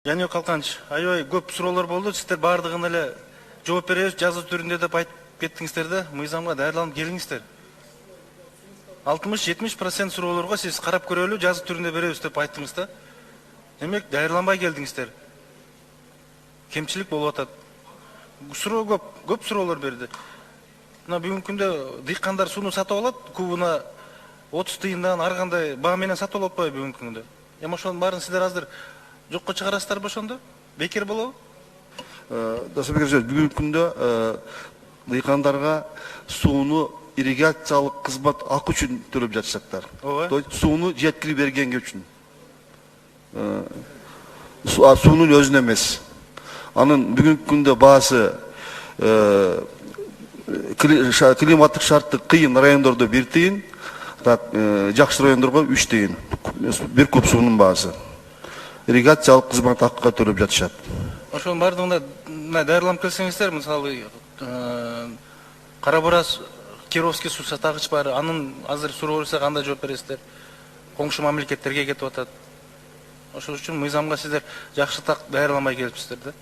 Жаныбек Калканович, аябай көп суроолор болду. Сиздер баардыгына эле жооп беребиз, жазуу түрүндө деп айтып кеттиңиздер да, мыйзамга даярдалып келиңиздер. 60-70% суроолорго сиз карап көрөлү, жазуу түрүндө беребиз деп айттыңыз да. Демек, даярданбай келдиңиздер. Кемчилик болуп атат. Суроо көп суроолор берди. Мына бүгүнкү күндө дыйкандар сууну сатып алат, кубуна 30 тыйындан ар кандай баа менен сатып алып атпайбы бүгүнкү күндө. Эми ошонун баарын сиздер азыр жокко чыгарасыздарбы ошондо? Бекер болобу? Досбек Эжен, бүгүнкү күндө дыйкандарга сууну ирригациялык кызмат акы үчүн төлөп жатышаттар. Ооба. Сууну жеткирип бергенге үчүн. Суунун өзүнө эмес. Анын бүгүнкү күндө баасы климаттык шарты кыйын райондордо 1 тыйын, жакшы райондорго 3 тыйын. Бир куб суунун баасы. Ирригациялык кызмат акыга төлөп жатышат. Ошонун баардыгына даярданып келсеңиздер, мисалы Кара Барас Кировский суу сатагыч бар, анын азыр суроо берсе кандай жооп бересиздер? Коңшу мамлекеттерге кетип атат. Ошол үчүн мыйзамга сиздер жакшы так даярданбай келипсиздер да.